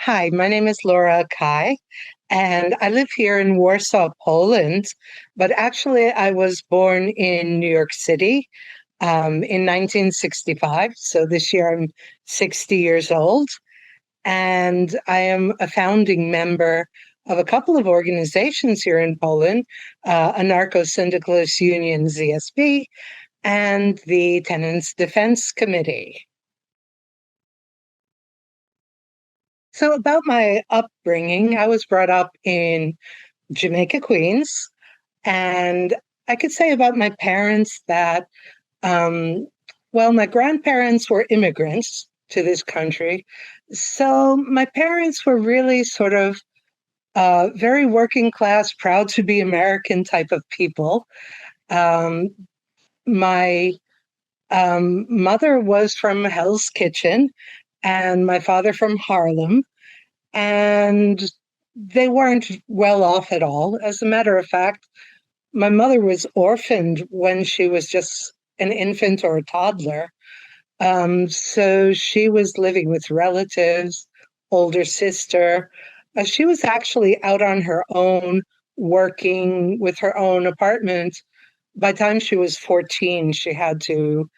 Hi, my name is Laure Akai, and I live here in Warsaw, Poland. But actually, I was born in New York City in 1965. So this year I'm 60 years old, and I am a founding member of a couple of organizations here in Poland, Anarcho-Syndicalist Union ZSB and the Tenants Defense Committee. So, about my upbringing, I was brought up in Jamaica, Queens, and I could say about my parents that, um, well, my grandparents were immigrants to this country. So, my parents were really sort of very working class, proud to be American type of people. Um, my mother was from Hell's Kitchen, and my father from Harlem. And they weren't well off at all. As a matter of fact, my mother was orphaned when she was just an infant or a toddler. So she was living with relatives, older sister. She was actually out on her own, working with her own apartment. By the time she was 14, she had to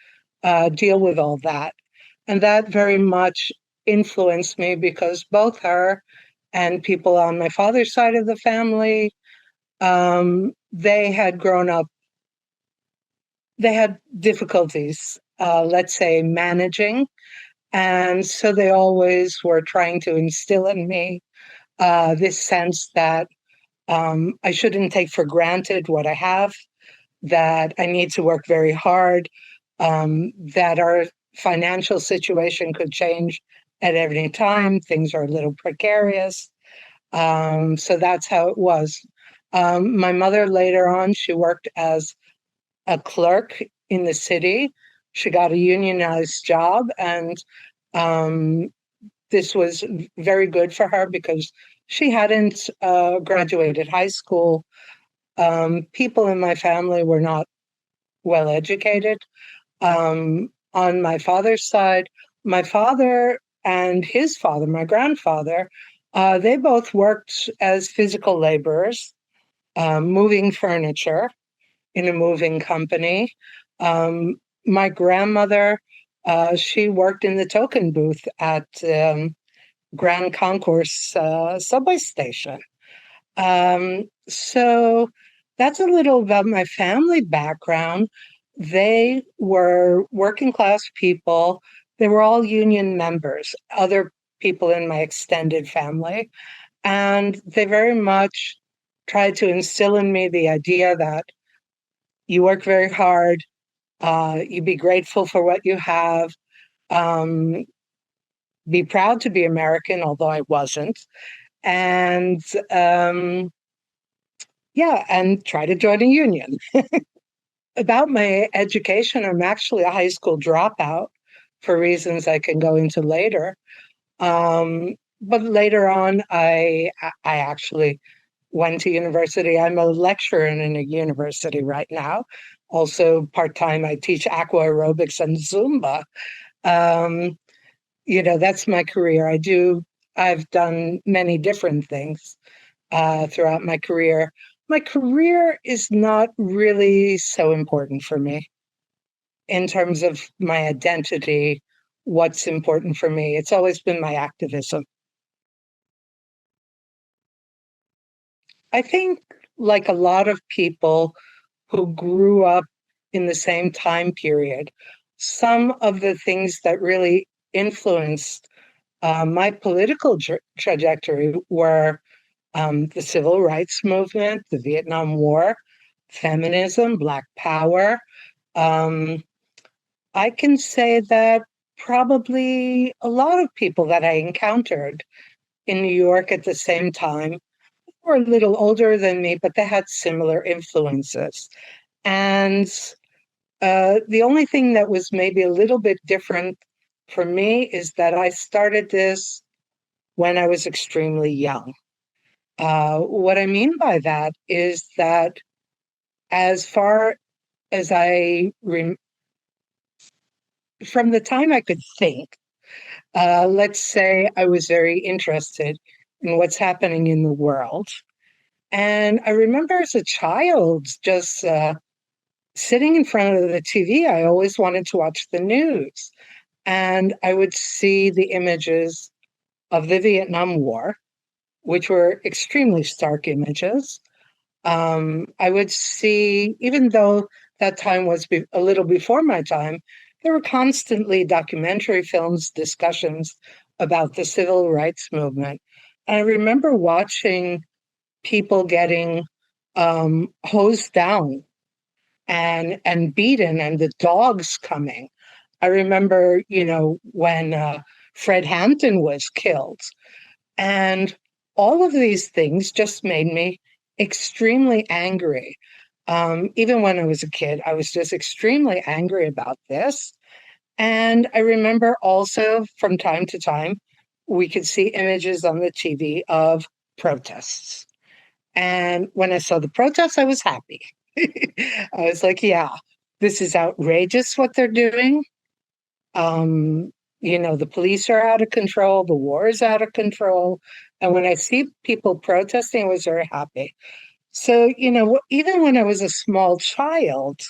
deal with all that. And that very much influenced me because both her and people on my father's side of the family, they had grown up, they had difficulties, let's say, managing. And so they always were trying to instill in me this sense that I shouldn't take for granted what I have, that I need to work very hard, that our financial situation could change at any time. Things are a little precarious. So that's how it was. My mother later on, she worked as a clerk in the city. She got a unionized job, and um, this was very good for her because she hadn't graduated high school. People in my family were not well educated. On my father's side, my father and his father, my grandfather, they both worked as physical laborers, moving furniture in a moving company. Um, my grandmother, she worked in the token booth at Grand Concourse subway station. So that's a little about my family background. They were working class people. They were all union members, other people in my extended family. And they very much tried to instill in me the idea that you work very hard, you be grateful for what you have, um, be proud to be American, although I wasn't. And yeah, and try to join a union. About my education, I'm actually a high school dropout for reasons I can go into later. But later on, I actually went to university. I'm a lecturer in a university right now. Also, part time, I teach aqua aerobics and Zumba. Um, that's my career. I've done many different things throughout my career. My career is not really so important for me in terms of my identity. What's important for me? It's always been my activism. I think, like a lot of people who grew up in the same time period, some of the things that really influenced my political trajectory were the civil rights movement, the Vietnam War, feminism, Black Power. Um, I can say that probably a lot of people that I encountered in New York at the same time were a little older than me, but they had similar influences. And the only thing that was maybe a little bit different for me is that I started this when I was extremely young. What I mean by that is that as far as from the time I could think, Let's say I was very interested in what's happening in the world. And I remember as a child just sitting in front of the TV, I always wanted to watch the news. And I would see the images of the Vietnam War, which were extremely stark images. I would see, even though that time was a little before my time, there were constantly documentary films, discussions about the civil rights movement. And I remember watching people getting hosed down and beaten, and the dogs coming. I remember, when Fred Hampton was killed, and all of these things just made me extremely angry. Even when I was a kid, I was just extremely angry about this. And I remember also from time to time, we could see images on the TV of protests. And when I saw the protests, I was happy. I was like, yeah, this is outrageous what they're doing. The police are out of control, the war is out of control. And when I see people protesting, I was very happy. So, even when I was a small child,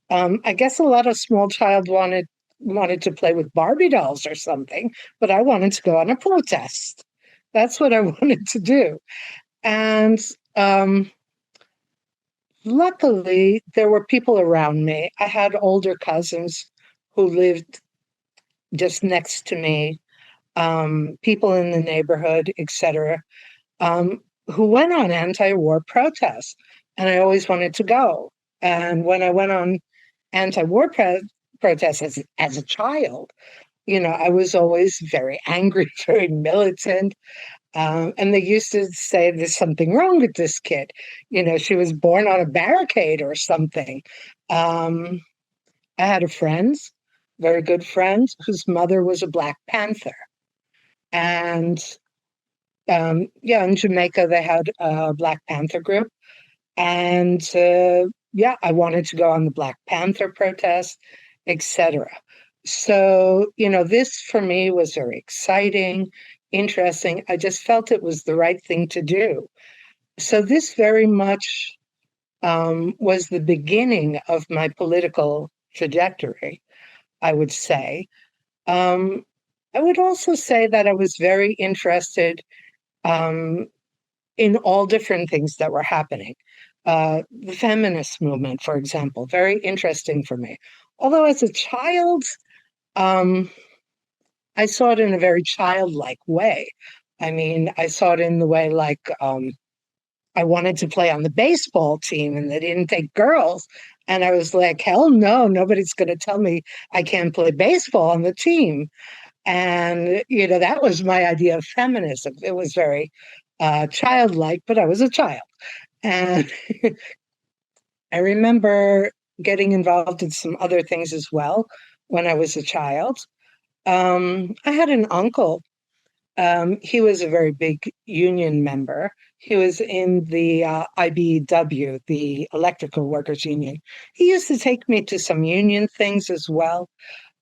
I guess a lot of small child wanted to play with Barbie dolls or something, but I wanted to go on a protest. That's what I wanted to do. And luckily, there were people around me. I had older cousins who lived just next to me, people in the neighborhood, etc., who went on anti-war protests, and I always wanted to go. And when I went on anti-war protests as a child, I was always very angry, very militant. And they used to say there's something wrong with this kid. She was born on a barricade or something. I had a friend, very good friend, whose mother was a Black Panther. And in Jamaica, they had a Black Panther group. And I wanted to go on the Black Panther protest, etc. So, this for me was very exciting, interesting. I just felt it was the right thing to do. So, this very much was the beginning of my political trajectory, I would say. I would also say that I was very interested um, in all different things that were happening. The feminist movement, for example, very interesting for me. Although as a child, um, I saw it in a very childlike way. I mean, I saw it in the way like I wanted to play on the baseball team and they didn't take girls. And I was like, hell no, nobody's going to tell me I can't play baseball on the team. And, that was my idea of feminism. It was very childlike, but I was a child. And I remember getting involved in some other things as well when I was a child. I had an uncle. He was a very big union member. He was in the IBEW, the Electrical Workers Union. He used to take me to some union things as well.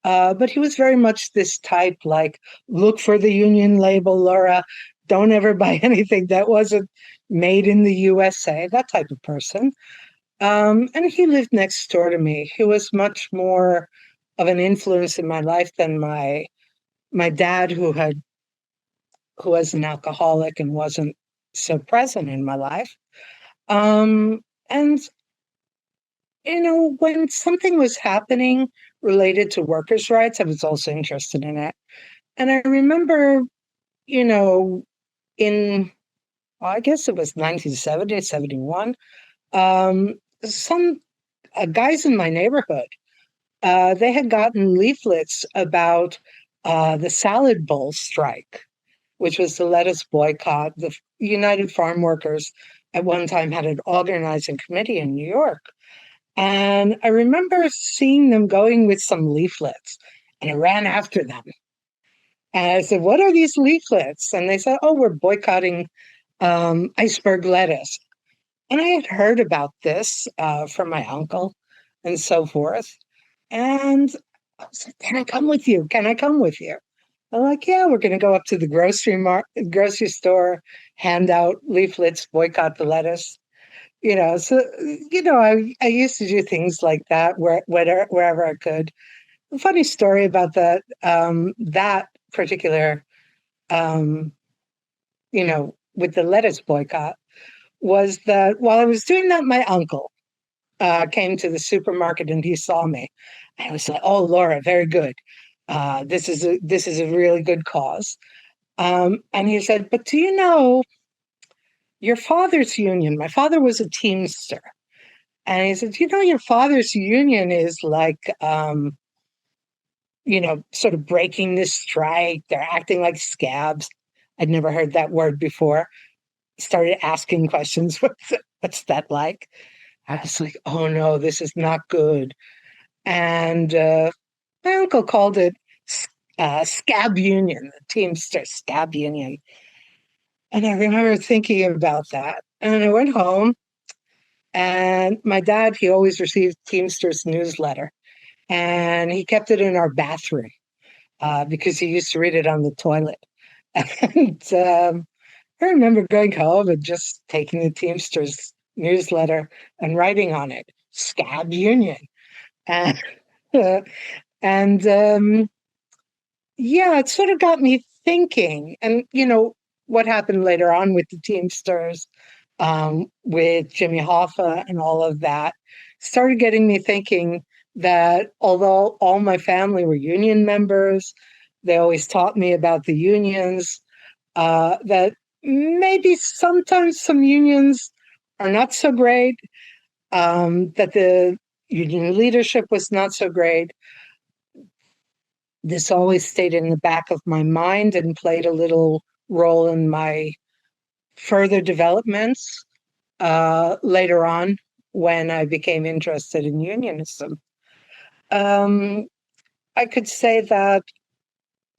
But he was very much this type, like, look for the union label, Laura. Don't ever buy anything that wasn't made in the USA, that type of person. And he lived next door to me. He was much more of an influence in my life than my dad, who was an alcoholic and wasn't so present in my life. And when something was happening related to workers' rights, I was also interested in it. And I remember, in I guess it was 1970, 71, some guys in my neighborhood, they had gotten leaflets about the salad bowl strike, which was the lettuce boycott. The United Farm Workers at one time had an organizing committee in New York. And I remember seeing them going with some leaflets, and I ran after them. And I said, what are these leaflets? And they said, oh, we're boycotting iceberg lettuce. And I had heard about this from my uncle and so forth. And I said, can I come with you? Can I come with you? I'm like, yeah, we're going to go up to the grocery store, hand out leaflets, boycott the lettuce. So I used to do things like that wherever I could. A funny story about that particular, um, with the lettuce boycott was that while I was doing that, my uncle came to the supermarket and he saw me. I was like, "Oh, Laura, very good. This is a really good cause." And he said, "But do you know your father's union?" My father was a Teamster, and he said, "Do you know your father's union is like, sort of breaking the strike. They're acting like scabs." I'd never heard that word before. Started asking questions. What's that like? I was like, "Oh no, this is not good." And my uncle called it Scab Union, the Teamster Scab Union. And I remember thinking about that. And I went home, and my dad, he always received Teamsters newsletter, and he kept it in our bathroom because he used to read it on the toilet. And I remember going home and just taking the Teamsters newsletter and writing on it, Scab Union. And, uh, and yeah, it sort of got me thinking. And, what happened later on with the Teamsters, with Jimmy Hoffa and all of that, started getting me thinking that although all my family were union members, they always taught me about the unions, that maybe sometimes some unions are not so great, that the union leadership was not so great. This always stayed in the back of my mind and played a little role in my further developments later on when I became interested in unionism. Um, I could say that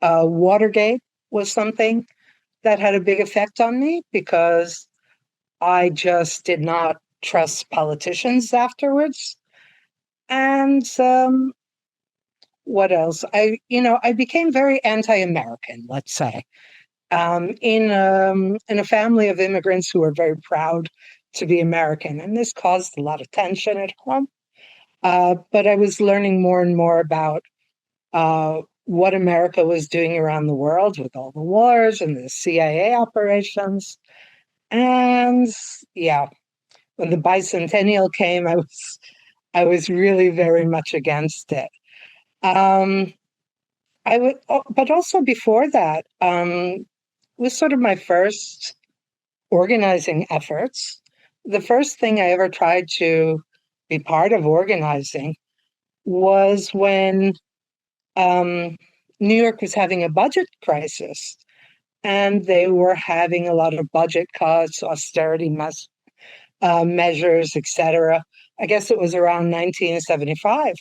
Watergate was something that had a big effect on me because I just did not trust politicians afterwards. And what else? I became very anti-American, let's say, in a family of immigrants who were very proud to be American, and this caused a lot of tension at home. But I was learning more and more about what America was doing around the world with all the wars and the CIA operations. And yeah, when the bicentennial came, I was really very much against it. Um, but also before that, was sort of my first organizing efforts. The first thing I ever tried to be part of organizing was when New York was having a budget crisis, and they were having a lot of budget cuts, austerity measures, etc. I guess it was around 1975.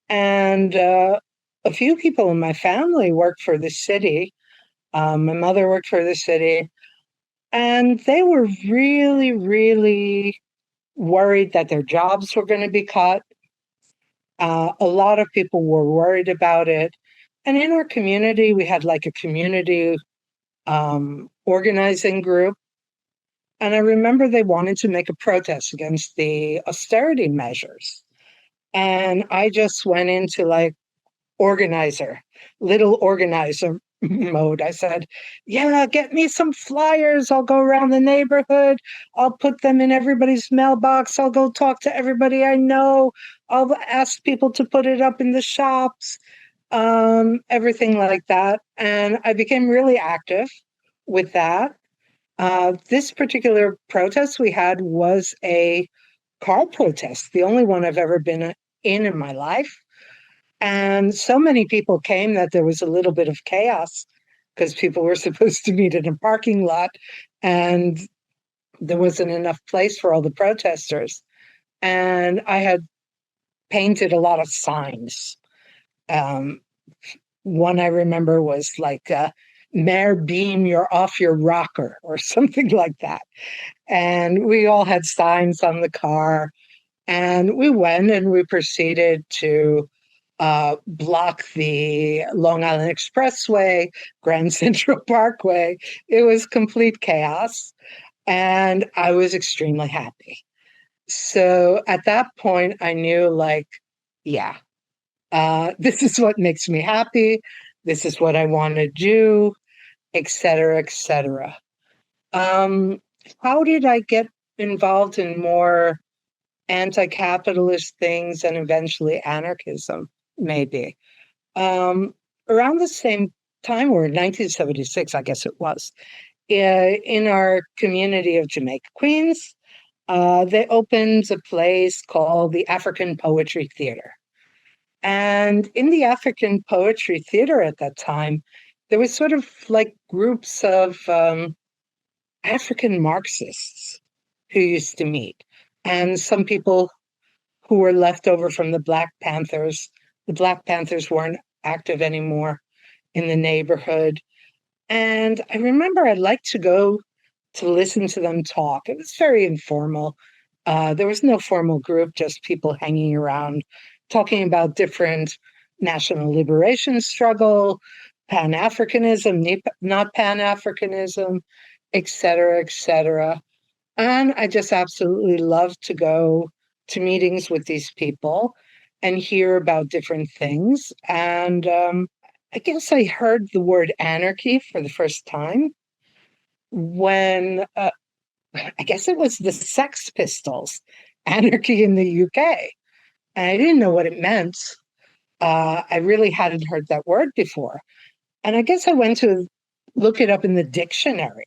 And a few people in my family worked for the city. My mother worked for the city. And they were really, really worried that their jobs were going to be cut. A lot of people were worried about it. And in our community, we had like a community organizing group. And I remember they wanted to make a protest against the austerity measures. And I just went into like little organizer mode. I said, "Yeah, get me some flyers. I'll go around the neighborhood. I'll put them in everybody's mailbox. I'll go talk to everybody I know. I'll ask people to put it up in the shops," everything like that. And I became really active with that. This particular protest we had was a car protest, the only one I've ever been in my life. And so many people came that there was a little bit of chaos because people were supposed to meet in a parking lot and there wasn't enough place for all the protesters. And I had painted a lot of signs. Um, One I remember was like, "Mayor Beam, you're off your rocker," or something like that. And we all had signs on the car. And we went and we proceeded to block the Long Island Expressway, Grand Central Parkway. It was complete chaos, and I was extremely happy. So at that point, I knew, like, yeah, this is what makes me happy. This is what I want to do, et cetera, et cetera. How did I get involved in more anti-capitalist things and eventually anarchism? Maybe. Around the same time, or 1976, I guess it was, in our community of Jamaica Queens, they opened a place called the African Poetry Theater. And in the African Poetry Theater at that time, there was sort of like groups of African Marxists who used to meet, and some people who were left over from the Black Panthers. The Black Panthers weren't active anymore in the neighborhood. And I remember I'd like to go to listen to them talk. It was very informal. There was no formal group, just people hanging around, talking about different national liberation struggle, Pan-Africanism, not Pan-Africanism, et cetera, et cetera. And I just absolutely loved to go to meetings with these people and hear about different things. And I guess I heard the word anarchy for the first time when I guess it was the Sex Pistols, Anarchy in the UK. And I didn't know what it meant. I really hadn't heard that word before. And I guess I went to look it up in the dictionary.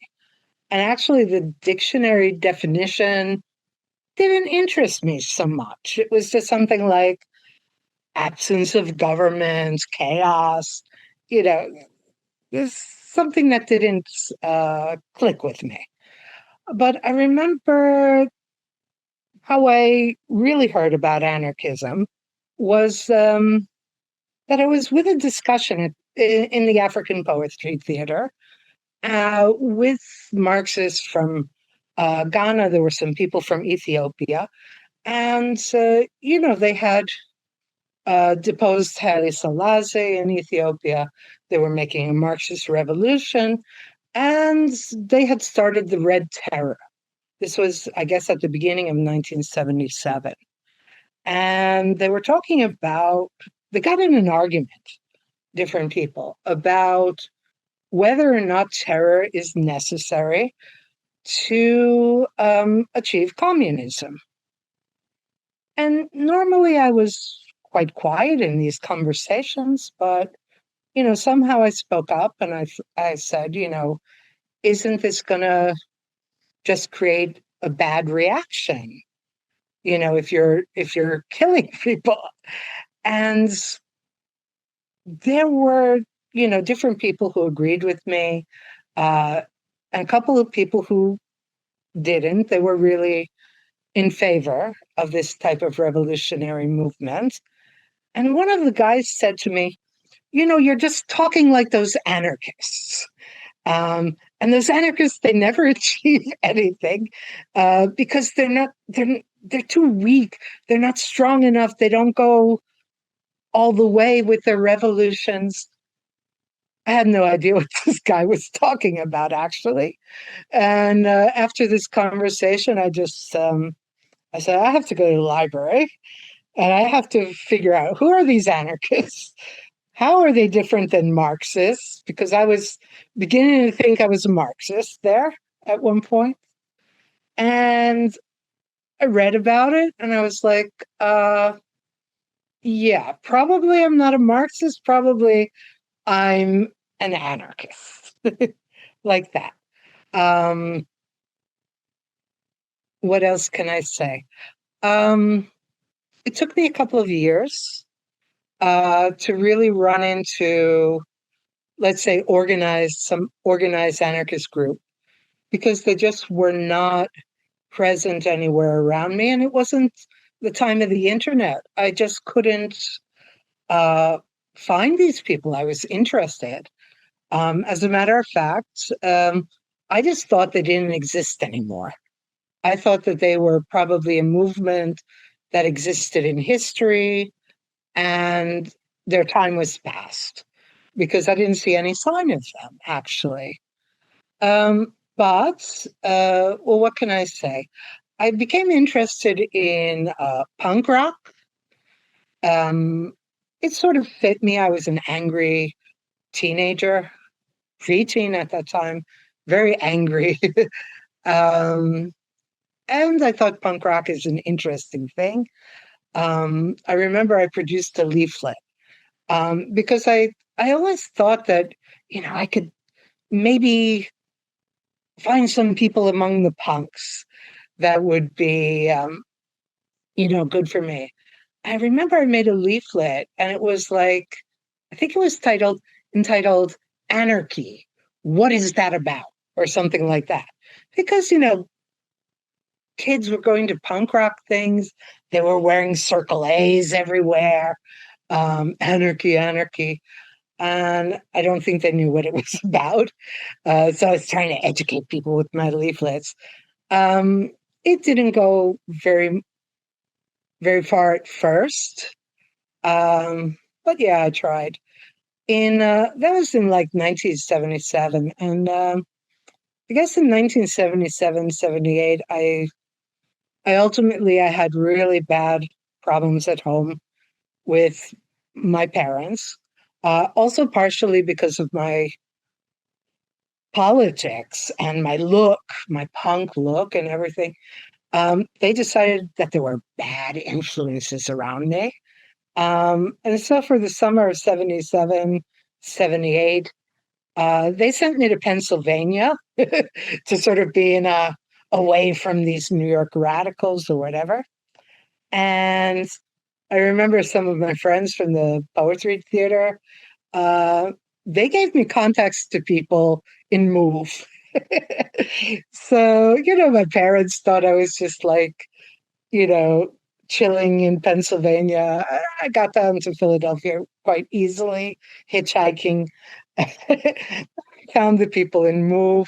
And actually, the dictionary definition didn't interest me so much. It was just something like absence of government, chaos, you know, there's something that didn't click with me. But I remember how I really heard about anarchism was that I was with a discussion in the African Poetry Theater with Marxists from Ghana. There were some people from Ethiopia. And, they had deposed Haile Selassie in Ethiopia. They were making a Marxist revolution. And they had started the Red Terror. This was, I guess, at the beginning of 1977. And they were talking about, they got in an argument, different people, about whether or not terror is necessary to achieve communism. And normally I was quite quiet in these conversations, but, somehow I spoke up and I said, isn't this going to just create a bad reaction? If you're killing people. And there were, different people who agreed with me, and a couple of people who didn't. They were really in favor of this type of revolutionary movement. And one of the guys said to me, you're just talking like those anarchists. And those anarchists, they never achieve anything because they're too weak. They're not strong enough. They don't go all the way with their revolutions. I had no idea what this guy was talking about, actually. And after this conversation, I said, I have to go to the library and I have to figure out, who are these anarchists? How are they different than Marxists? Because I was beginning to think I was a Marxist there at one point. And I read about it and I was like, yeah, probably I'm not a Marxist. Probably I'm an anarchist. Like that. What else can I say? It took me a couple of years to really run into, let's say, some organized anarchist group, because they just were not present anywhere around me. And it wasn't the time of the internet. I just couldn't find these people I was interested. As a matter of fact, I just thought they didn't exist anymore. I thought that they were probably a movement that existed in history, and their time was past because I didn't see any sign of them, actually. Well, what can I say? I became interested in punk rock. It sort of fit me. I was an angry teenager, preteen at that time, very angry. um, and I thought punk rock is an interesting thing. I remember I produced a leaflet because I always thought that, I could maybe find some people among the punks that would be, good for me. I remember I made a leaflet and it was like, I think it was entitled Anarchy. What is that about? Or something like that. Because, kids were going to punk rock things. They were wearing Circle A's everywhere. Anarchy, anarchy. And I don't think they knew what it was about. So I was trying to educate people with my leaflets. It didn't go very, very far at first. But yeah, I tried. That was in like 1977. And I guess in 1977, 78, I had really bad problems at home with my parents. Also partially because of my politics and my look, my punk look and everything. They decided that there were bad influences around me. And so for the summer of 77, 78, they sent me to Pennsylvania to sort of be away from these New York radicals or whatever. And I remember some of my friends from the Poetry Theater, uh, they gave me contacts to people in Move. So, my parents thought I was just like, you know, chilling in Pennsylvania. I got down to Philadelphia quite easily, hitchhiking. Found the people in Move.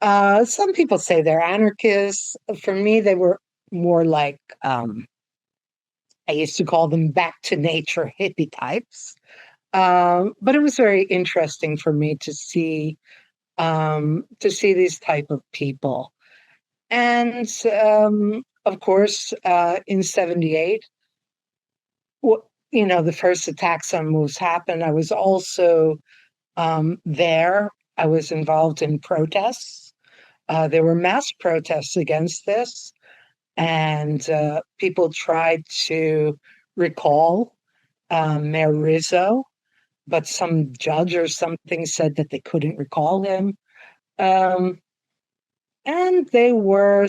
Some people say they're anarchists. For me, they were more like, I used to call them back to nature hippie types. But it was very interesting for me to see these type of people. And of course, in 78, the first attacks on Moose happened. I was also there. I was involved in protests. There were mass protests against this, and people tried to recall Mayor Rizzo, but some judge or something said that they couldn't recall him. Um, and they were,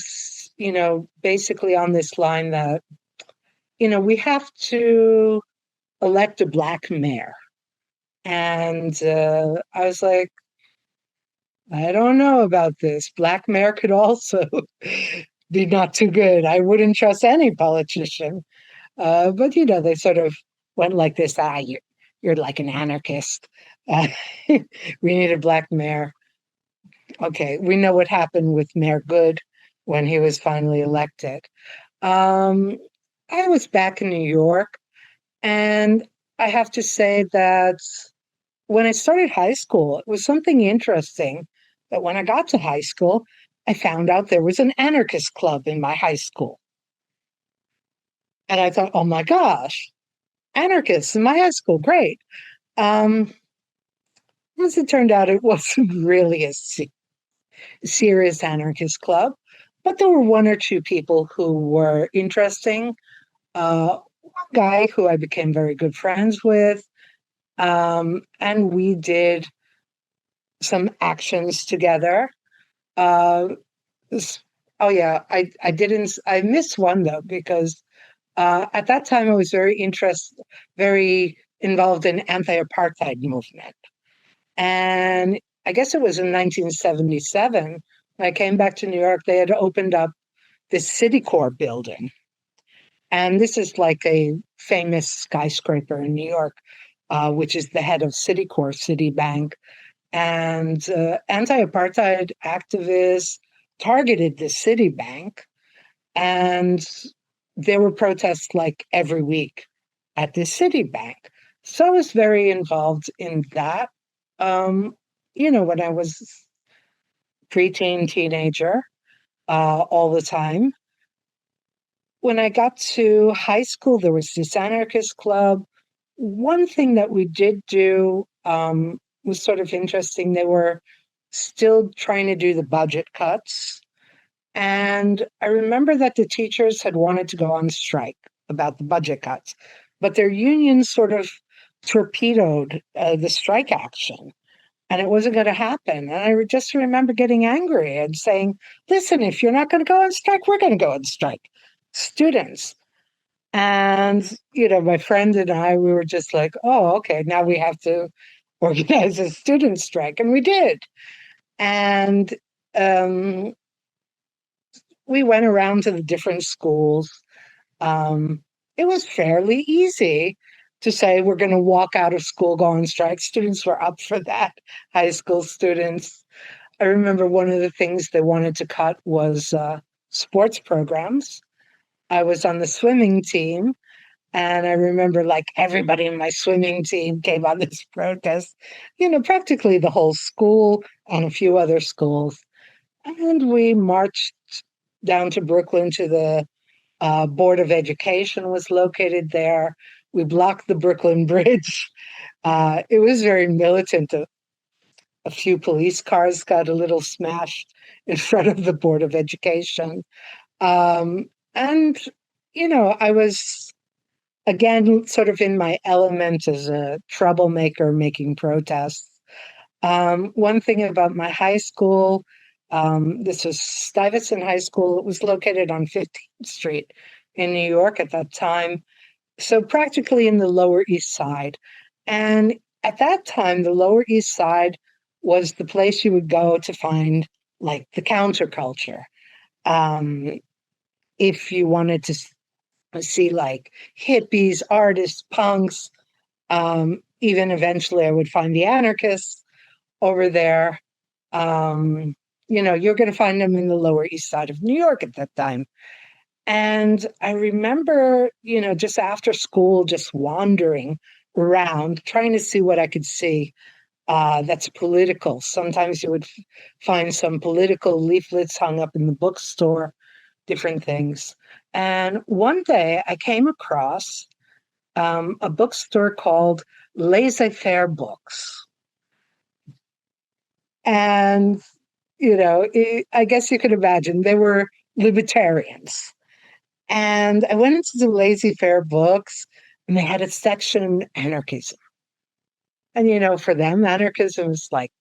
basically on this line that, we have to elect a Black mayor. And I was like, I don't know about this. Black mayor could also be not too good. I wouldn't trust any politician. But, they sort of went like this. You're like an anarchist. Uh, we need a Black mayor. Okay, we know what happened with Mayor Good when he was finally elected. Um, I was back in New York, and I have to say that when I started high school, it was something interesting that when I got to high school, I found out there was an anarchist club in my high school. And I thought, oh my gosh, anarchists in my high school, great. Um, as it turned out, it wasn't really a serious anarchist club, but there were one or two people who were interesting. One guy who I became very good friends with, and we did some actions together. Uh, oh yeah, I missed one though because at that time I was very involved in anti-apartheid movement, and I guess it was in 1977 when I came back to New York. They had opened up this Citicorp building, and this is like a famous skyscraper in New York, which is the head of Citicorp, Citibank. And anti-apartheid activists targeted the Citibank, and there were protests like every week at the Citibank. So I was very involved in that. When I was preteen, teenager, all the time. When I got to high school, there was this anarchist club. One thing that we did do was sort of interesting. They were still trying to do the budget cuts. And I remember that the teachers had wanted to go on strike about the budget cuts, but their union sort of torpedoed the strike action, and it wasn't going to happen. And I just remember getting angry and saying, listen, if you're not going to go on strike, we're going to go on strike. Students. And, my friend and I, we were just like, oh, okay, now we have to organize a student strike. And we did. And um, we went around to the different schools. It was fairly easy to say we're going to walk out of school, go on strike. Students were up for that, high school students. I remember one of the things they wanted to cut was sports programs. I was on the swimming team, and I remember like everybody in my swimming team came on this protest, practically the whole school and a few other schools. And we marched down to Brooklyn to the Board of Education was located there. We blocked the Brooklyn Bridge. It was very militant. A few police cars got a little smashed in front of the Board of Education. And, I was, again, sort of in my element as a troublemaker making protests. One thing about my high school, this was Stuyvesant High School. It was located on 15th Street in New York at that time. So practically in the Lower East Side. And at that time, the Lower East Side was the place you would go to find like the counterculture. Um, if you wanted to see like hippies, artists, punks, even eventually I would find the anarchists over there. You're going to find them in the Lower East Side of New York at that time. And I remember, just after school, just wandering around, trying to see what I could see that's political. Sometimes you would find some political leaflets hung up in the bookstore, different things. And one day I came across a bookstore called Laissez-Faire Books. And, I guess you could imagine they were libertarians. And I went into the Laissez-Faire Books, and they had a section anarchism. And, for them, anarchism is like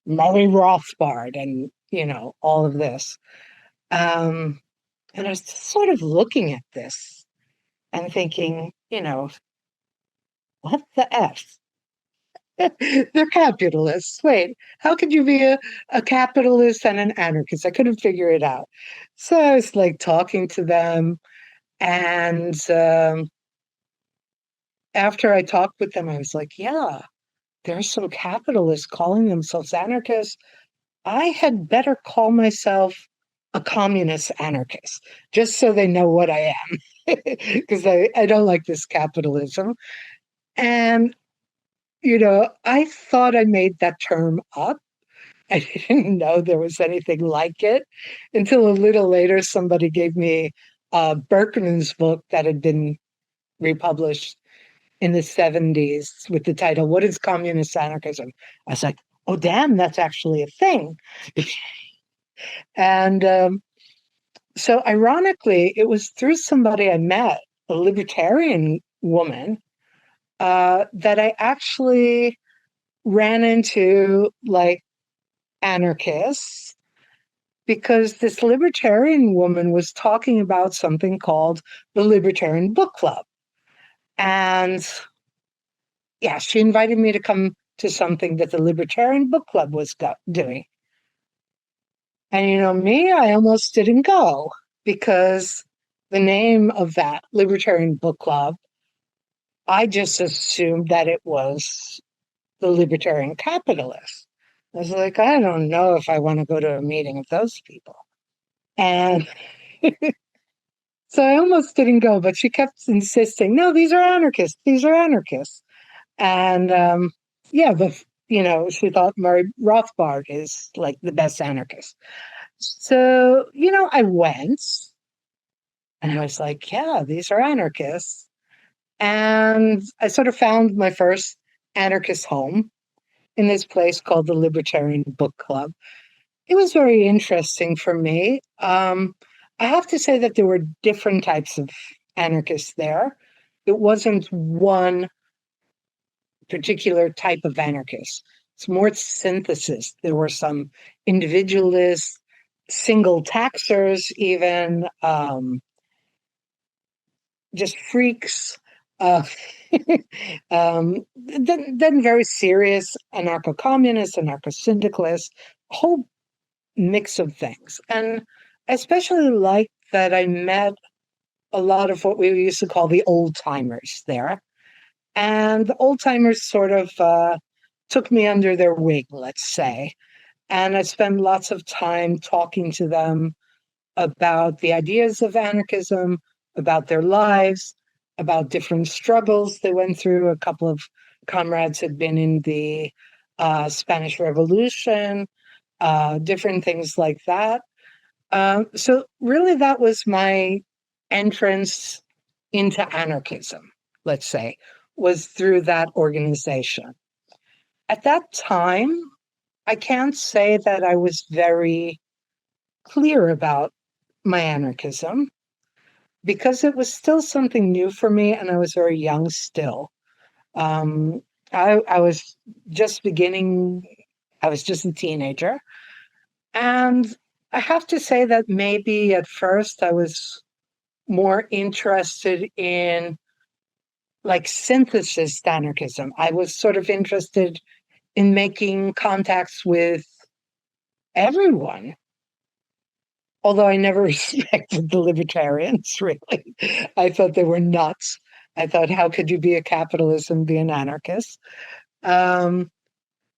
Murray Rothbard and, all of this. And I was just sort of looking at this and thinking, what the F? They're capitalists. Wait, how could you be a capitalist and an anarchist? I couldn't figure it out. So I was like talking to them. And after I talked with them, I was like, yeah, there are some capitalists calling themselves anarchists. I had better call myself a communist anarchist, just so they know what I am, because I don't like this capitalism. And, I thought I made that term up. I didn't know there was anything like it until a little later, somebody gave me Berkman's book that had been republished in the 70s with the title, What is Communist Anarchism? I was like, oh, damn, that's actually a thing. And so ironically, it was through somebody I met, a libertarian woman, that I actually ran into like anarchists, because this libertarian woman was talking about something called the Libertarian Book Club. And yeah, she invited me to come to something that the Libertarian Book Club was doing. And me, I almost didn't go, because the name of that Libertarian Book Club, I just assumed that it was the Libertarian Capitalists. I was like, I don't know if I want to go to a meeting of those people. And so I almost didn't go, but she kept insisting, no, these are anarchists. These are anarchists. And yeah, but she thought Murray Rothbard is like the best anarchist. So, I went and I was like, yeah, these are anarchists. And I sort of found my first anarchist home in this place called the Libertarian Book Club. It was very interesting for me. I have to say that there were different types of anarchists there. It wasn't one particular type of anarchist. It's more synthesis. There were some individualists, single taxers, even just freaks. Uh, then very serious anarcho-communists, anarcho-syndicalists, a whole mix of things. And I especially like that I met a lot of what we used to call the old timers there. And the old timers sort of took me under their wing, let's say. And I spent lots of time talking to them about the ideas of anarchism, about their lives, about different struggles they went through. A couple of comrades had been in the Spanish Revolution, different things like that. So really, that was my entrance into anarchism, let's say, was through that organization. At that time, I can't say that I was very clear about my anarchism because it was still something new for me and I was very young still. Um, I was just beginning, I was just a teenager. And I have to say that maybe at first I was more interested in like synthesis anarchism. I was sort of interested in making contacts with everyone, although I never respected the libertarians, really. I thought they were nuts. I thought, how could you be a capitalist and be an anarchist? Um,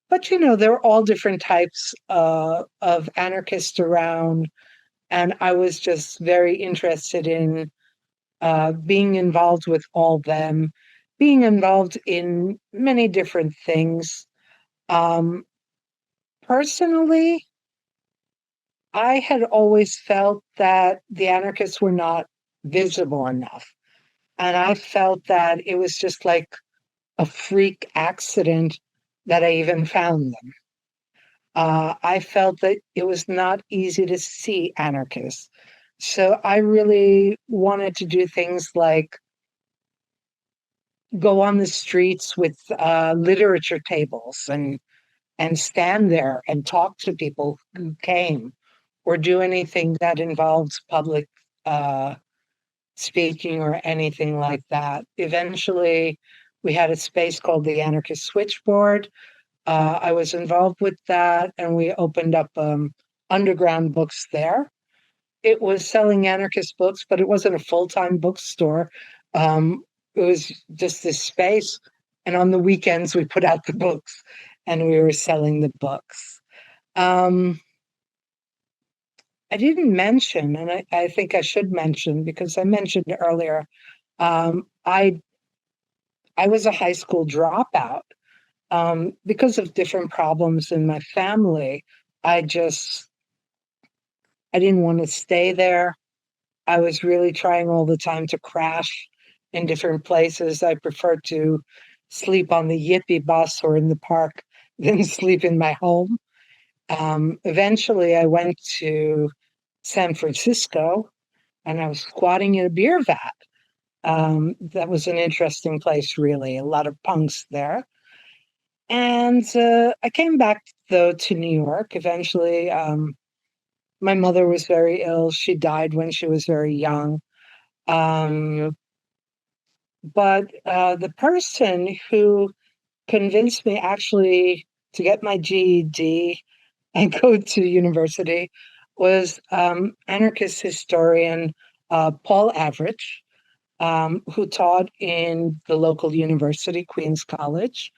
but, there are all different types of anarchists around. And I was just very interested in being involved with all them, being involved in many different things. Um, Personally, I had always felt that the anarchists were not visible enough. And I felt that it was just like a freak accident that I even found them. I felt that it was not easy to see anarchists. So I really wanted to do things like go on the streets with literature tables and stand there and talk to people who came, or do anything that involves public uh, speaking or anything like that. Eventually, we had a space called the Anarchist Switchboard. I was involved with that, and we opened up underground books there. It was selling anarchist books, but it wasn't a full-time bookstore. It was just this space, and on the weekends we put out the books, and we were selling the books. Um, I didn't mention, and I think I should mention because I mentioned earlier, I was a high school dropout because of different problems in my family. I just I didn't want to stay there. I was really trying all the time to crash in different places. I prefer to sleep on the Yippee bus or in the park than sleep in my home. Eventually, I went to San Francisco and I was squatting in a beer vat. That was an interesting place, really. A lot of punks there. And I came back, though, to New York eventually. My mother was very ill. She died when she was very young. Um, but the person who convinced me actually to get my GED and go to university was anarchist historian Paul Avrich, who taught in the local university, Queens College.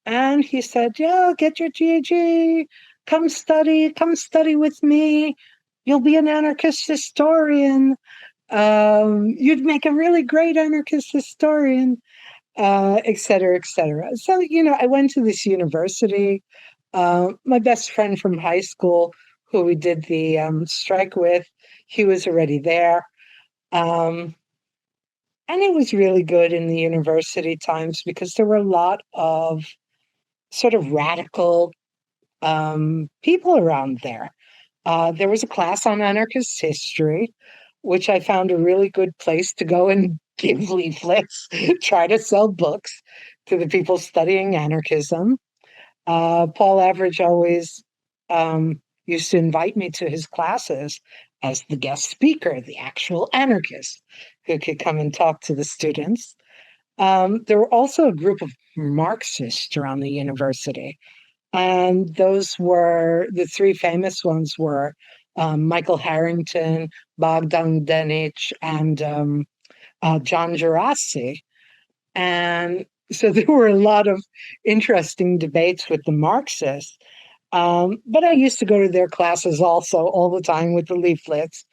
And he said, yeah, get your GED, come study with me. You'll be an anarchist historian. You'd make a really great anarchist historian. et cetera, et cetera. So, I went to this university. My best friend from high school, who we did the strike with, he was already there. Um, and it was really good in the university times because there were a lot of sort of radical people around there. There was a class on anarchist history, which I found a really good place to go and give leaflets, try to sell books to the people studying anarchism. Paul Average always used to invite me to his classes as the guest speaker, the actual anarchist who could come and talk to the students. There were also a group of Marxists around the university, and those were the three famous ones were Michael Harrington, Bogdan Denich, and John Gerasi. And so there were a lot of interesting debates with the Marxists. But I used to go to their classes also all the time with the leaflets,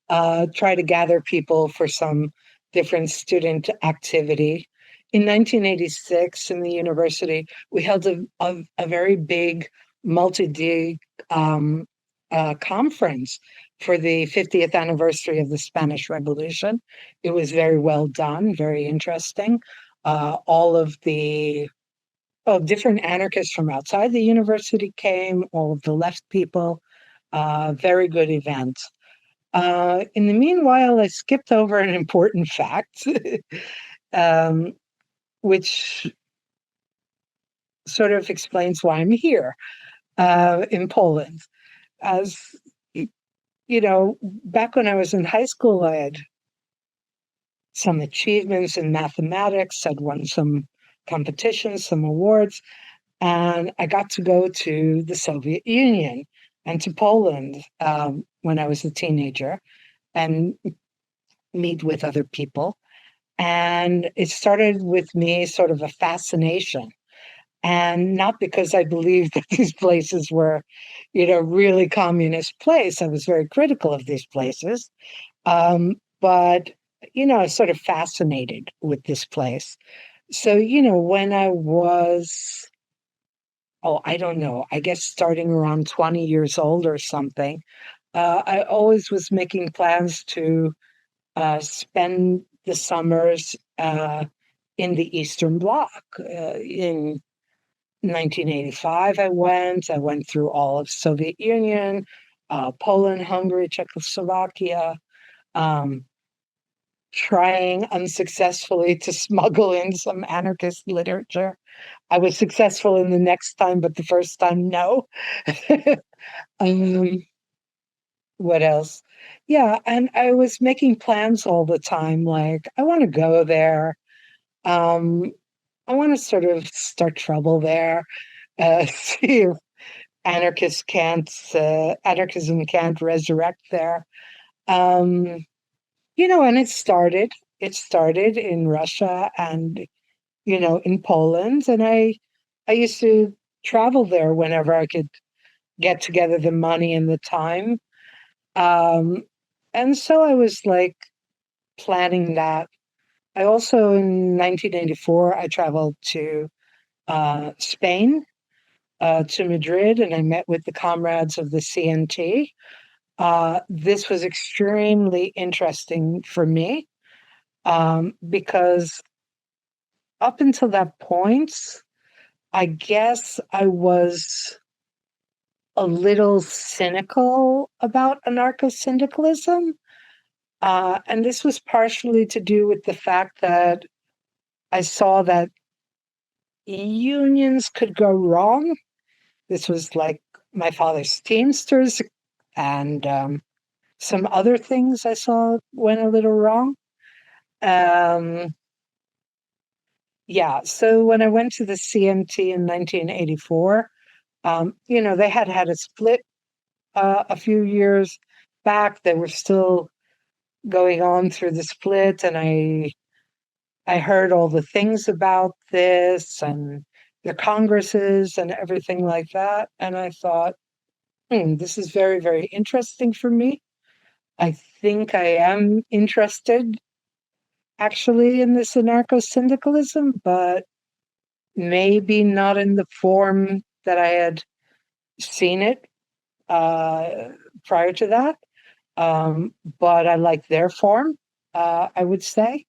try to gather people for some different student activity. In 1986, in the university, we held a very big multi-day conference for the 50th anniversary of the Spanish Revolution. It was very well done, very interesting. All of the different anarchists from outside the university came, all of the left people. Very good event. In the meanwhile, I skipped over an important fact, um, which sort of explains why I'm here in Poland. As back when I was in high school, I had some achievements in mathematics. I'd won some competitions, some awards, and I got to go to the Soviet Union and to Poland when I was a teenager and meet with other people. And it started with me sort of a fascination. And not because I believed that these places were, really communist place. I was very critical of these places. But, I was sort of fascinated with this place. So, when I was, I don't know, I guess starting around 20 years old or something, I always was making plans to spend the summers in the Eastern Bloc. In 1985, I went through all of Soviet Union, Poland, Hungary, Czechoslovakia, um, trying unsuccessfully to smuggle in some anarchist literature. I was successful in the next time, but the first time, no. um, what else? Yeah, and I was making plans all the time. Like, I want to go there. Um, I want to sort of start trouble there. See if anarchism can't resurrect there. Um, and it started. It started in Russia and in Poland, and I used to travel there whenever I could get together the money and the time. Um, and so I was like planning that. I also in 1984 I traveled to Spain, to Madrid, and I met with the comrades of the CNT. This was extremely interesting for me because up until that point, I guess I was a little cynical about anarcho-syndicalism. And this was partially to do with the fact that I saw that unions could go wrong. This was like my father's Teamsters and some other things I saw went a little wrong. Um, yeah, so when I went to the CMT in 1984, they had had a split a few years back. They were still going on through the split, and I heard all the things about this and the congresses and everything like that, and I thought, this is very, very interesting for me. I think I am interested actually in this anarcho-syndicalism, but maybe not in the form that I had seen it uh, prior to that. But I like their form, I would say.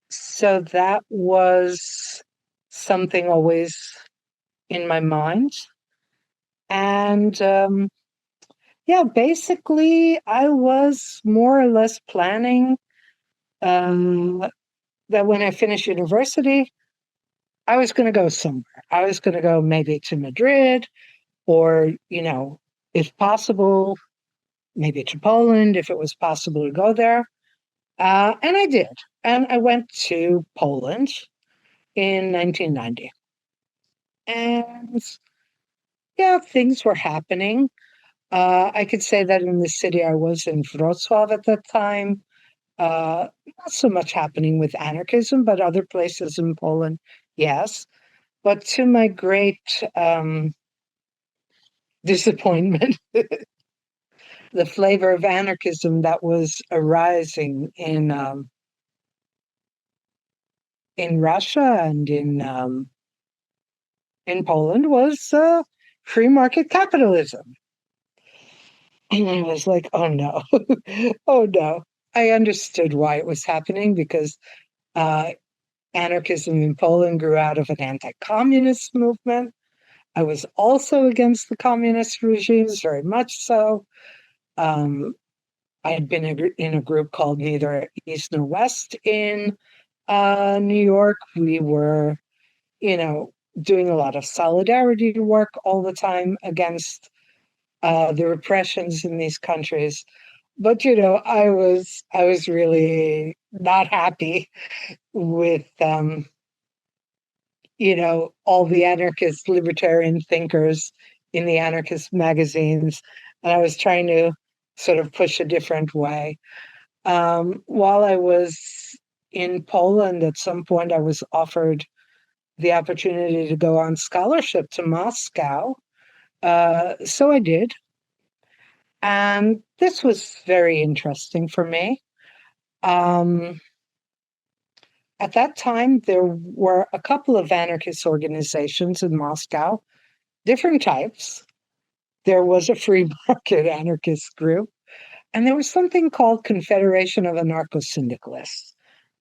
So that was something always in my mind. And yeah, basically, I was more or less planning um, that when I finished university, I was going to go somewhere. I was going to go maybe to Madrid or, if possible, maybe to Poland, if it was possible to go there. And I did. And I went to Poland in 1990. And yeah, things were happening. I could say that in the city I was in, Wrocław at that time, not so much happening with anarchism, but other places in Poland, yes. But to my great disappointment, the flavor of anarchism that was arising in Russia and in Poland was free market capitalism. And I was like, oh no, oh no. I understood why it was happening because uh, anarchism in Poland grew out of an anti-communist movement. I was also against the communist regimes, very much so. Um, I had been in a group called Neither East Nor West in New York. We were, you know, doing a lot of solidarity work all the time against the repressions in these countries. But I was really not happy with all the anarchist libertarian thinkers in the anarchist magazines, and I was trying to sort of push a different way. While I was in Poland, at some point, I was offered the opportunity to go on scholarship to Moscow. So I did. And this was very interesting for me. Um, at that time, there were a couple of anarchist organizations in Moscow, different types. There was a free market anarchist group, and there was something called Confederation of Anarcho-Syndicalists.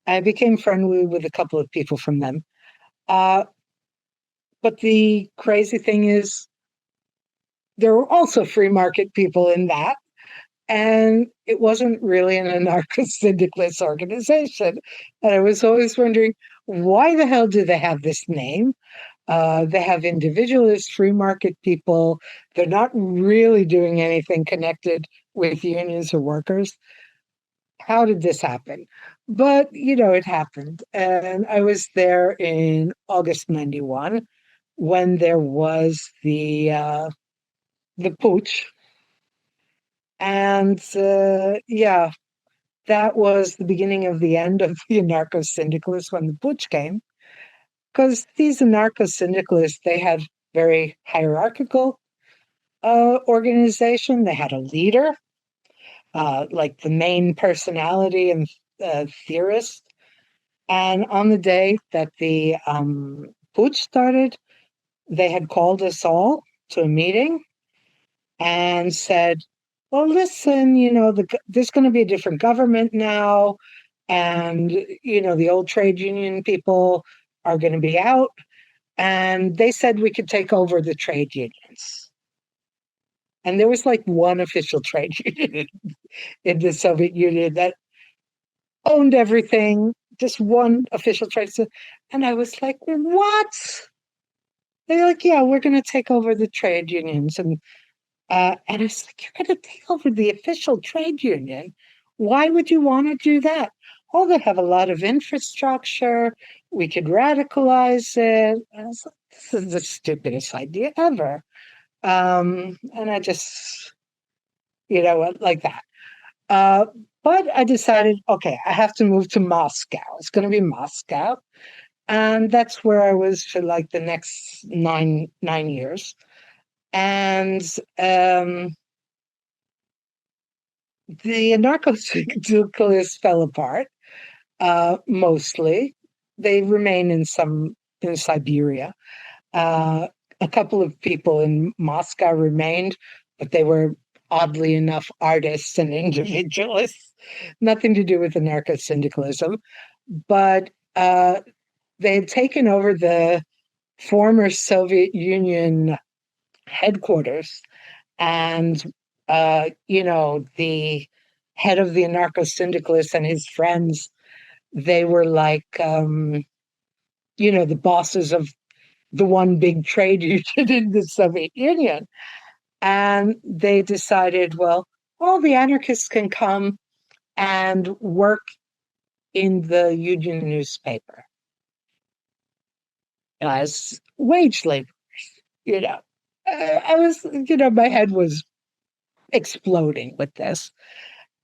I became friendly with a couple of people from them. Uh, but the crazy thing is, there were also free market people in that. And it wasn't really an anarcho-syndicalist organization. And I was always wondering, why the hell do they have this name? They have individualist free market people. They're not really doing anything connected with unions or workers. How did this happen? But, it happened. And I was there in August 91 when there was the putsch. And yeah, that was the beginning of the end of the anarcho-syndicalists when the putsch came. Because these anarcho-syndicalists, they had very hierarchical organization. They had a leader, like the main personality and theorist. And on the day that the putsch started, they had called us all to a meeting and said, well, listen, there's going to be a different government now. And, the old trade union people are going to be out. And they said we could take over the trade unions. And there was like one official trade union in the Soviet Union that owned everything, just one official trade. And I was like, what? They're like, yeah, we're going to take over the trade unions. And I was like, you're going to take over the official trade union? Why would you want to do that? Oh, they have a lot of infrastructure. We could radicalize it. And I was like, this is the stupidest idea ever. And I just, like that. Uh, but I decided, okay, I have to move to Moscow. It's going to be Moscow. And that's where I was for like the next nine years. And the anarcho-syndicalists fell apart. mostly. They remain in Siberia. Uh, a couple of people in Moscow remained, but they were oddly enough artists and individualists, nothing to do with anarcho-syndicalism. But they had taken over the former Soviet Union headquarters, and the head of the anarcho-syndicalists and his friends, they were like the bosses of the one big trade union in the Soviet Union. And they decided, well, all the anarchists can come and work in the union newspaper as wage labor. You know, I was, my head was exploding with this.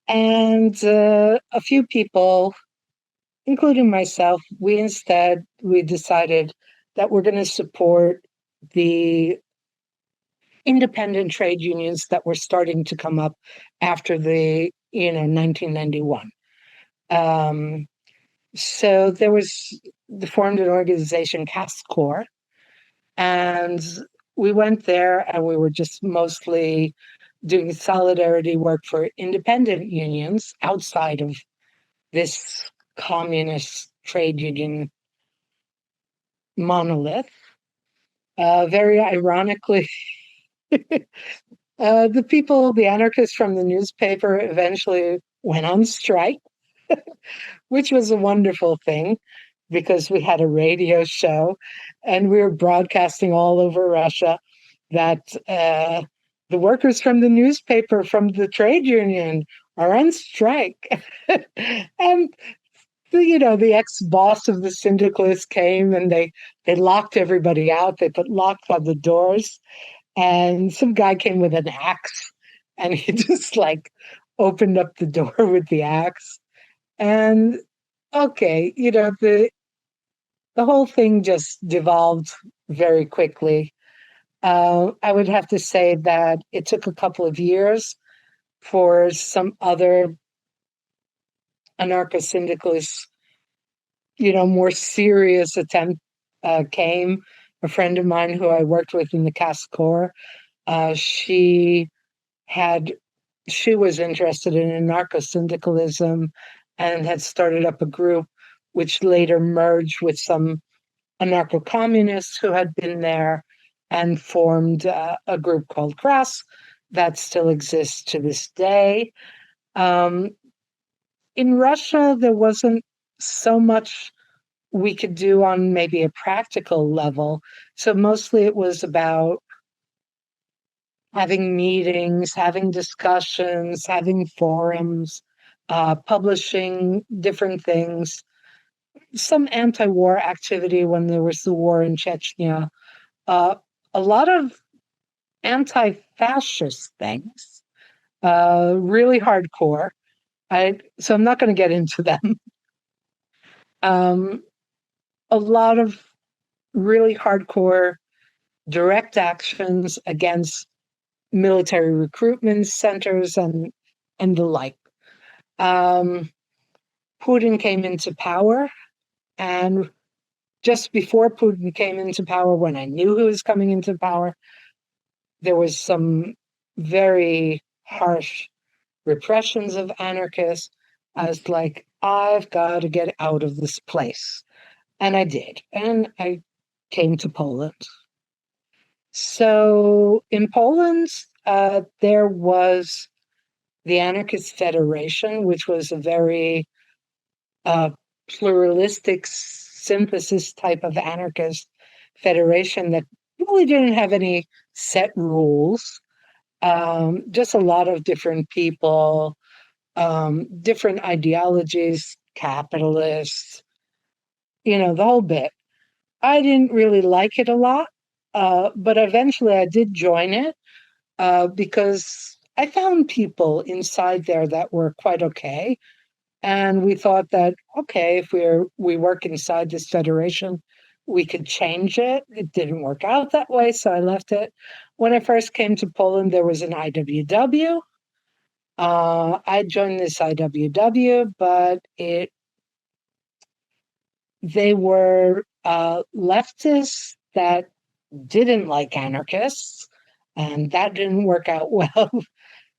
And a few people, including myself, we decided that we're going to support the independent trade unions that were starting to come up after the 1991. So there was formed an organization, Caste Corps, and we went there, and we were just mostly doing solidarity work for independent unions outside of this communist trade union monolith. Very ironically, the anarchists from the newspaper eventually went on strike, which was a wonderful thing because we had a radio show and we were broadcasting all over Russia that the workers from the newspaper from the trade union are on strike. And the ex-boss of the syndicalists came and they locked everybody out. They put locks on the doors, and some guy came with an axe and he just opened up the door with the axe. And okay, the whole thing just devolved very quickly. I would have to say that it took a couple of years for some other anarcho-syndicalists, more serious attempt came. A friend of mine who I worked with in the Caste Corps, she was interested in anarcho-syndicalism and had started up a group which later merged with some anarcho-communists who had been there and formed a group called CRAS that still exists to this day. In Russia, there wasn't so much we could do on maybe a practical level. So mostly it was about having meetings, having discussions, having forums, publishing different things, some anti-war activity when there was the war in Chechnya, a lot of anti-fascist things, really hardcore. So I'm not going to get into them. A lot of really hardcore direct actions against military recruitment centers and the like. Putin came into power, and just before Putin came into power, when I knew he was coming into power, there was some very harsh repressions of anarchists. I was like, I've got to get out of this place. And I did. And I came to Poland. So in Poland, there was the Anarchist Federation, which was a very pluralistic synthesis type of anarchist federation that really didn't have any set rules. Just a lot of different people, different ideologies, capitalists, the whole bit. I didn't really like it a lot, but eventually I did join it because I found people inside there that were quite okay. And we thought that, okay, if we work inside this federation, we could change it. It didn't work out that way, so I left it. When I first came to Poland, there was an IWW. I joined this IWW, but it they were leftists that didn't like anarchists, and that didn't work out well.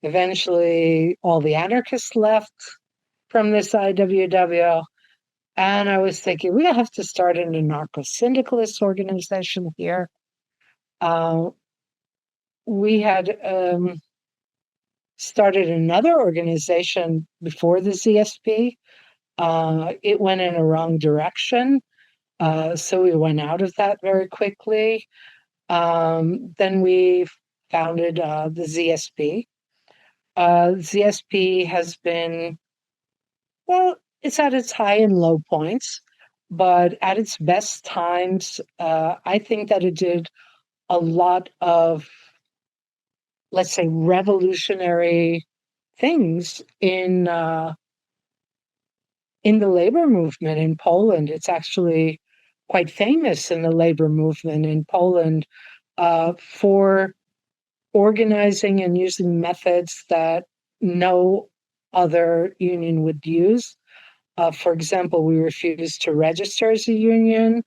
Eventually, all the anarchists left from this IWW. And I was thinking, we have to start an anarcho-syndicalist organization here. We had started another organization before the ZSP. It went in a wrong direction, so we went out of that very quickly. Then we founded the ZSP. ZSP has been, well, it's at its high and low points, but at its best times, I think that it did a lot of, let's say, revolutionary things in the labor movement in Poland. It's actually quite famous in the labor movement in Poland for organizing and using methods that no other union would use. For example, we refused to register as a union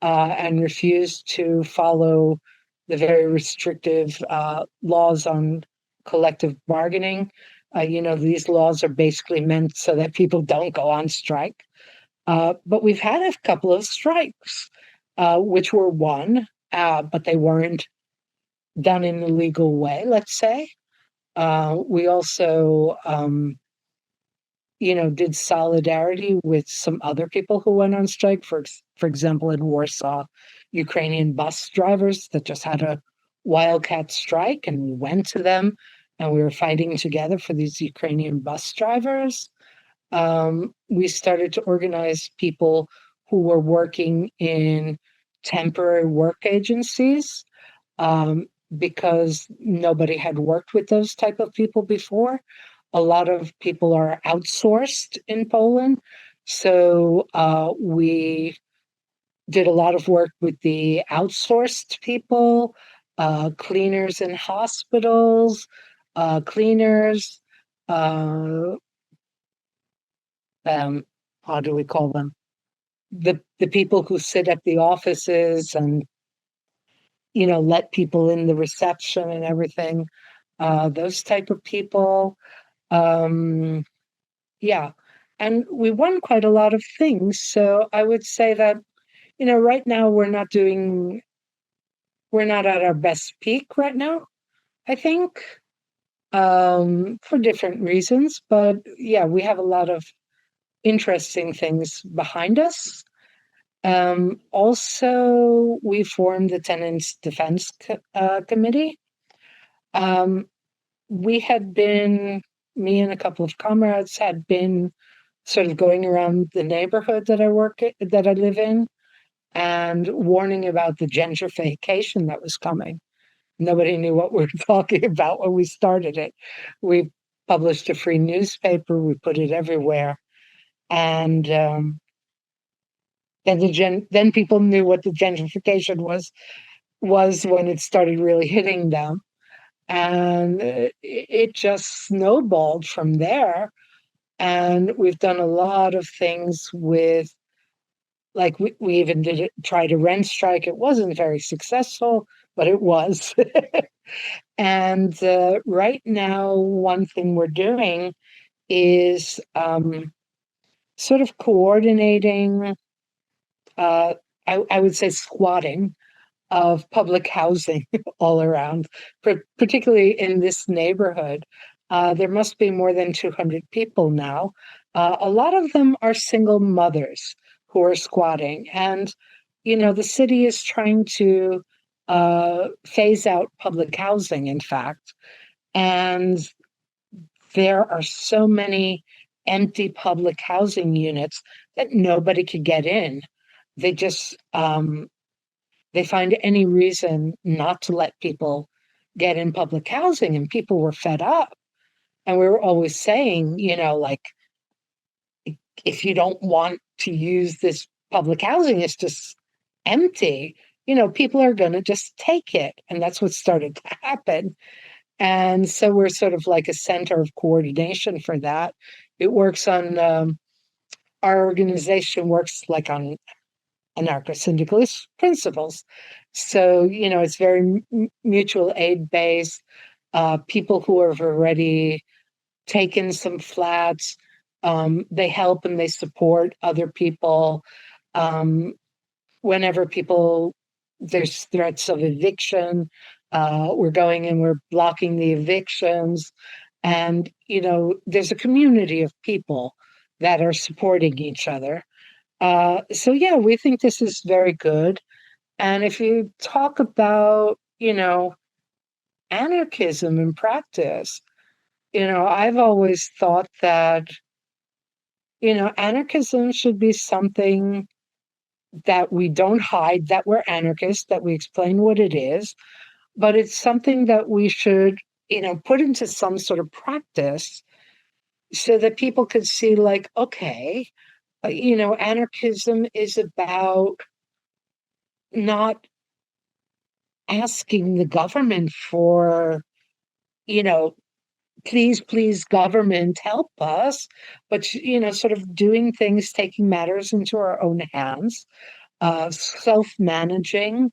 and refused to follow the very restrictive laws on collective bargaining. These laws are basically meant so that people don't go on strike. But we've had a couple of strikes, which were won, but they weren't done in a legal way, let's say. We also, did solidarity with some other people who went on strike. For example, in Warsaw, Ukrainian bus drivers that just had a wildcat strike, and we went to them and we were fighting together for these Ukrainian bus drivers. We started to organize people who were working in temporary work agencies because nobody had worked with those type of people before. A lot of people are outsourced in Poland. So we did a lot of work with the outsourced people, cleaners in hospitals, cleaners, how do we call them? The people who sit at the offices and, let people in the reception and everything, those type of people. Yeah. And we won quite a lot of things. So I would say that, right now we're not at our best peak right now, I think, for different reasons. But yeah, we have a lot of interesting things behind us. Also, we formed the Tenants Defense Committee. Me and a couple of comrades had been sort of going around the neighborhood that I live in, and warning about the gentrification that was coming. Nobody knew what we were talking about when we started it. We published a free newspaper, we put it everywhere, and then people knew what the gentrification was when it started really hitting them. And it just snowballed from there. And we've done a lot of things with, like, we even tried a rent strike. It wasn't very successful, but it was. And right now, one thing we're doing is sort of coordinating, I would say squatting, of public housing all around, particularly in this neighborhood. There must be more than 200 people now. A lot of them are single mothers who are squatting. And, the city is trying to phase out public housing, in fact. And there are so many empty public housing units that nobody could get in. They just they find any reason not to let people get in public housing, and people were fed up. And we were always saying, like, if you don't want to use this public housing, it's just empty, people are going to just take it. And that's what started to happen. And so we're sort of like a center of coordination for that. It works on our organization works like on anarcho-syndicalist principles. So, it's very mutual aid based. People who have already taken some flats, they help and they support other people. Whenever there's threats of eviction, we're going and we're blocking the evictions. And, there's a community of people that are supporting each other. So, yeah, we think this is very good. And if you talk about, anarchism in practice, I've always thought that, anarchism should be something that we don't hide, that we're anarchists, that we explain what it is, but it's something that we should, put into some sort of practice so that people could see, like, okay, anarchism is about not asking the government for, you know, please, government, help us, but, sort of doing things, taking matters into our own hands, self-managing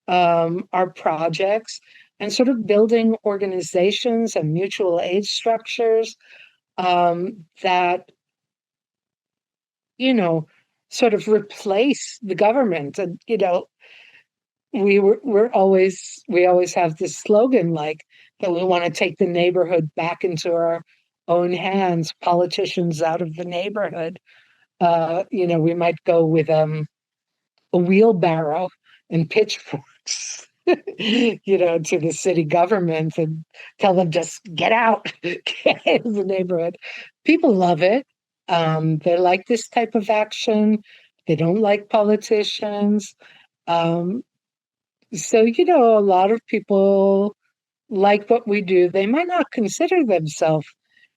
our projects, and sort of building organizations and mutual aid structures that, you know, sort of replace the government. And, we always have this slogan like that we want to take the neighborhood back into our own hands, politicians out of the neighborhood. We might go with a wheelbarrow and pitchforks, to the city government and tell them just get out, get out of the neighborhood. People love it. They like this type of action. They don't like politicians. So, a lot of people like what we do. They might not consider themselves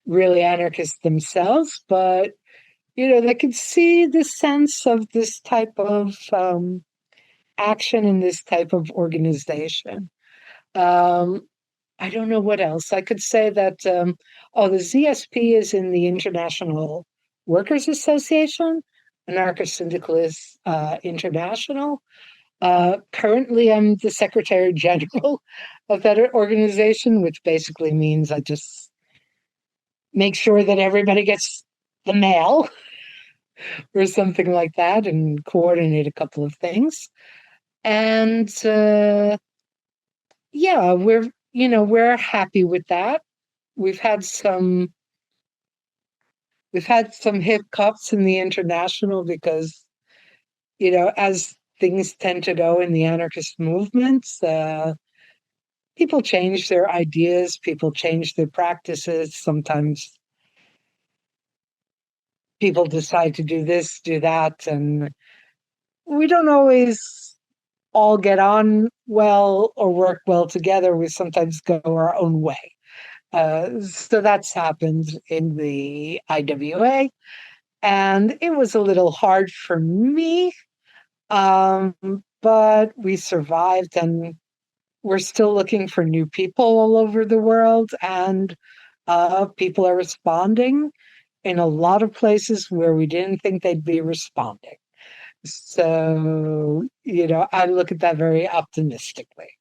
really anarchists themselves, but, they can see the sense of this type of action in this type of organization. I don't know what else. I could say that, the ZSP is in the International Workers Association, Anarchist-Syndicalist International. Currently, I'm the Secretary General of that organization, which basically means I just make sure that everybody gets the mail or something like that and coordinate a couple of things. And yeah, we're happy with that. We've had some hiccups in the international because, as things tend to go in the anarchist movements, people change their ideas, people change their practices. Sometimes people decide to do this, do that, and we don't always all get on well or work well together. We sometimes go our own way. So that's happened in the IWA, and it was a little hard for me, but we survived, and we're still looking for new people all over the world, and people are responding in a lot of places where we didn't think they'd be responding. So, I look at that very optimistically.